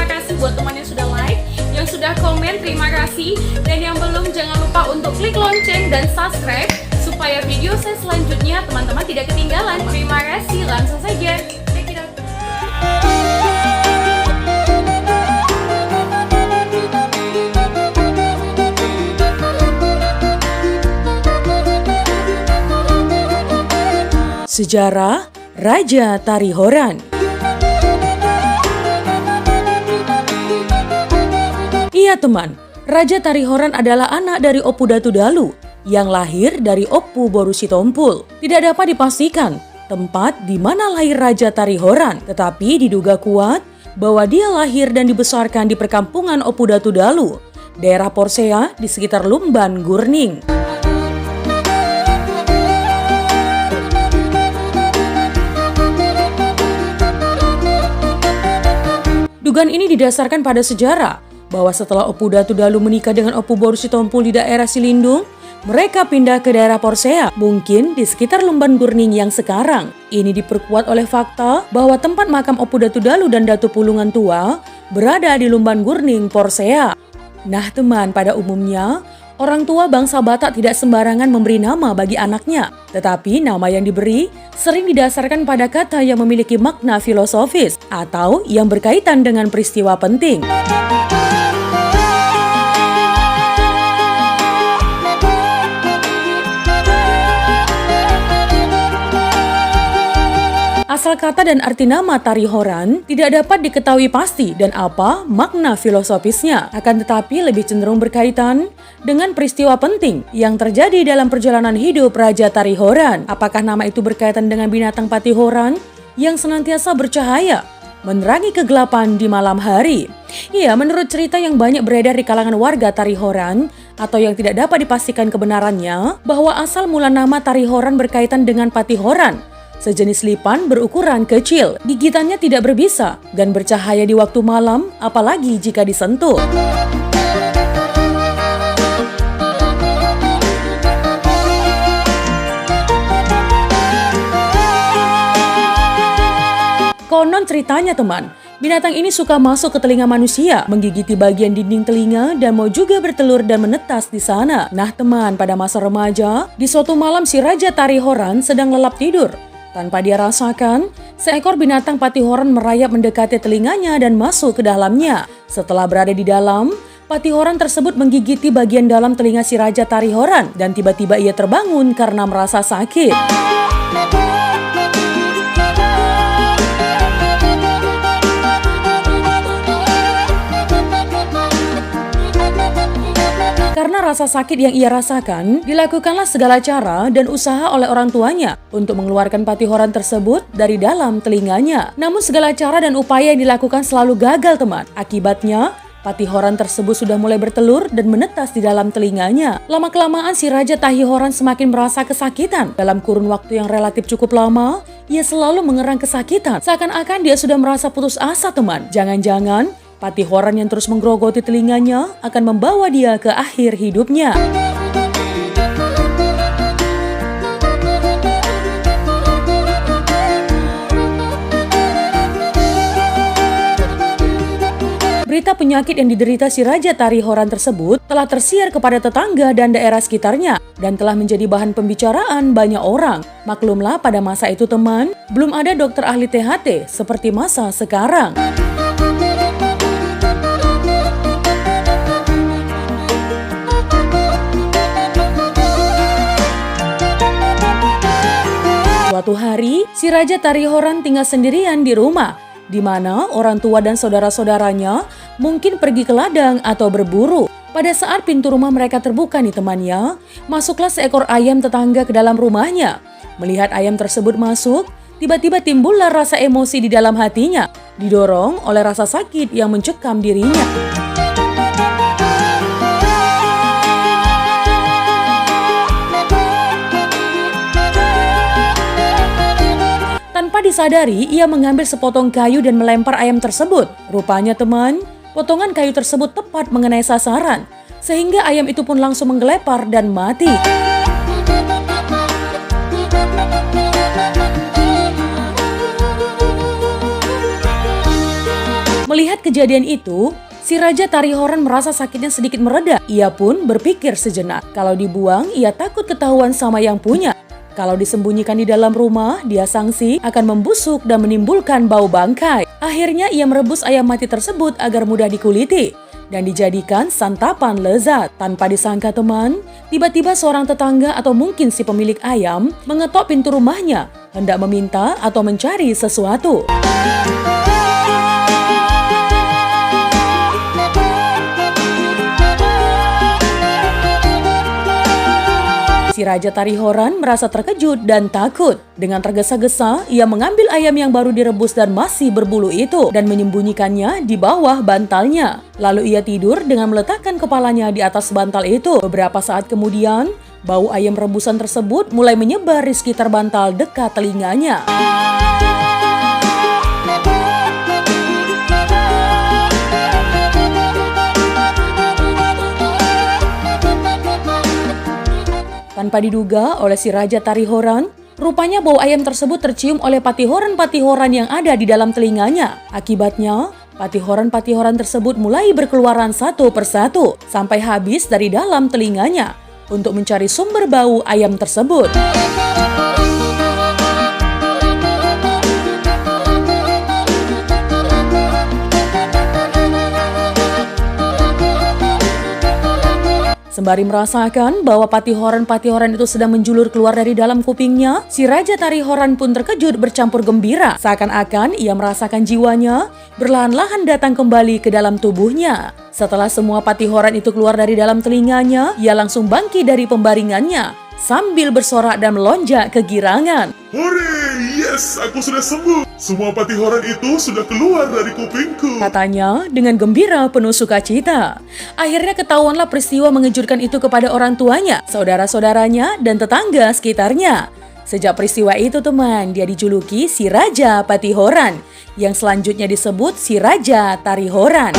terima kasih buat teman yang sudah like, yang sudah komen, terima kasih. Dan yang belum, jangan lupa untuk klik lonceng dan subscribe supaya video saya selanjutnya teman-teman tidak ketinggalan. Terima kasih, langsung saja. Check it out. Sejarah Raja Tari Horan. Iya teman, Raja Tari Horan adalah anak dari Opu Datu Dalu yang lahir dari Opu Boru Sitompul. Tidak dapat dipastikan tempat di mana lahir Raja Tari Horan, tetapi diduga kuat bahwa dia lahir dan dibesarkan di perkampungan Opu Datu Dalu, daerah Porsea di sekitar Lumban Gurning. Dugaan ini didasarkan pada sejarah bahwa setelah Opu Datu Dalu menikah dengan Opu Boru Sitompul di daerah Silindung, mereka pindah ke daerah Porsea, mungkin di sekitar Lumban Gurning yang sekarang. Ini diperkuat oleh fakta bahwa tempat makam Opu Datu Dalu dan Datu Pulungan Tua berada di Lumban Gurning, Porsea. Nah teman, pada umumnya orang tua bangsa Batak tidak sembarangan memberi nama bagi anaknya, tetapi nama yang diberi sering didasarkan pada kata yang memiliki makna filosofis atau yang berkaitan dengan peristiwa penting. Asal kata dan arti nama Tari Horan tidak dapat diketahui pasti dan apa makna filosofisnya, akan tetapi lebih cenderung berkaitan dengan peristiwa penting yang terjadi dalam perjalanan hidup Raja Tari Horan. Apakah nama itu berkaitan dengan binatang Pati Horan yang senantiasa bercahaya, menerangi kegelapan di malam hari? Iya, menurut cerita yang banyak beredar di kalangan warga Tari Horan atau yang tidak dapat dipastikan kebenarannya, bahwa asal mula nama Tari Horan berkaitan dengan Pati Horan, sejenis lipan berukuran kecil. Gigitannya tidak berbisa dan bercahaya di waktu malam, apalagi jika disentuh. Konon ceritanya teman, binatang ini suka masuk ke telinga manusia, menggigiti bagian dinding telinga dan mau juga bertelur dan menetas di sana. Nah teman, pada masa remaja, di suatu malam si Raja Tari Horan sedang lelap tidur. Tanpa dia rasakan, seekor binatang Pati Horan merayap mendekati telinganya dan masuk ke dalamnya. Setelah berada di dalam, Pati Horan tersebut menggigiti bagian dalam telinga si Raja Tari Horan dan tiba-tiba ia terbangun karena merasa sakit. Karena rasa sakit yang ia rasakan, dilakukanlah segala cara dan usaha oleh orang tuanya untuk mengeluarkan Pati Horan tersebut dari dalam telinganya. Namun segala cara dan upaya yang dilakukan selalu gagal teman. Akibatnya, Pati Horan tersebut sudah mulai bertelur dan menetas di dalam telinganya. Lama-kelamaan si Raja Tari Horan semakin merasa kesakitan. Dalam kurun waktu yang relatif cukup lama, ia selalu mengerang kesakitan. Seakan-akan dia sudah merasa putus asa teman. Jangan-jangan Pati Horan yang terus menggerogoti telinganya akan membawa dia ke akhir hidupnya. Berita penyakit yang diderita si Raja Tari Horan tersebut telah tersiar kepada tetangga dan daerah sekitarnya dan telah menjadi bahan pembicaraan banyak orang. Maklumlah pada masa itu teman, belum ada dokter ahli THT seperti masa sekarang. Suatu hari, si Raja Tari Horan tinggal sendirian di rumah, di mana orang tua dan saudara-saudaranya mungkin pergi ke ladang atau berburu. Pada saat pintu rumah mereka terbuka nih temannya, masuklah seekor ayam tetangga ke dalam rumahnya. Melihat ayam tersebut masuk, tiba-tiba timbullah rasa emosi di dalam hatinya, didorong oleh rasa sakit yang mencekam dirinya. Tanpa disadari, ia mengambil sepotong kayu dan melempar ayam tersebut. Rupanya teman, potongan kayu tersebut tepat mengenai sasaran, sehingga ayam itu pun langsung menggelepar dan mati. Melihat kejadian itu, si Raja Tarihoran merasa sakitnya sedikit mereda. Ia pun berpikir sejenak. Kalau dibuang, ia takut ketahuan sama yang punya. Kalau disembunyikan di dalam rumah, dia sangsi akan membusuk dan menimbulkan bau bangkai. Akhirnya ia merebus ayam mati tersebut agar mudah dikuliti dan dijadikan santapan lezat. Tanpa disangka teman, tiba-tiba seorang tetangga atau mungkin si pemilik ayam mengetok pintu rumahnya, hendak meminta atau mencari sesuatu. Si Raja Tarihoran merasa terkejut dan takut. Dengan tergesa-gesa, ia mengambil ayam yang baru direbus dan masih berbulu itu dan menyembunyikannya di bawah bantalnya. Lalu ia tidur dengan meletakkan kepalanya di atas bantal itu. Beberapa saat kemudian, bau ayam rebusan tersebut mulai menyebar di sekitar bantal dekat telinganya. Tanpa diduga oleh si Raja Tarihoran, rupanya bau ayam tersebut tercium oleh patihoran-patihoran yang ada di dalam telinganya. Akibatnya, patihoran-patihoran tersebut mulai berkeluaran satu persatu sampai habis dari dalam telinganya untuk mencari sumber bau ayam tersebut. Sembari merasakan bahwa patihoran-patihoran itu sedang menjulur keluar dari dalam kupingnya, si Raja Tarihoran pun terkejut bercampur gembira. Seakan-akan ia merasakan jiwanya berlahan-lahan datang kembali ke dalam tubuhnya. Setelah semua patihoran itu keluar dari dalam telinganya, ia langsung bangkit dari pembaringannya sambil bersorak dan melonjak kegirangan. Hore, yes, aku sudah sembuh. Semua patihoran itu sudah keluar dari kupingku, katanya dengan gembira penuh sukacita. Akhirnya ketahuanlah peristiwa mengejutkan itu kepada orang tuanya, saudara-saudaranya, dan tetangga sekitarnya. Sejak peristiwa itu teman, dia dijuluki si Raja Patihoran, yang selanjutnya disebut si Raja Tarihoran.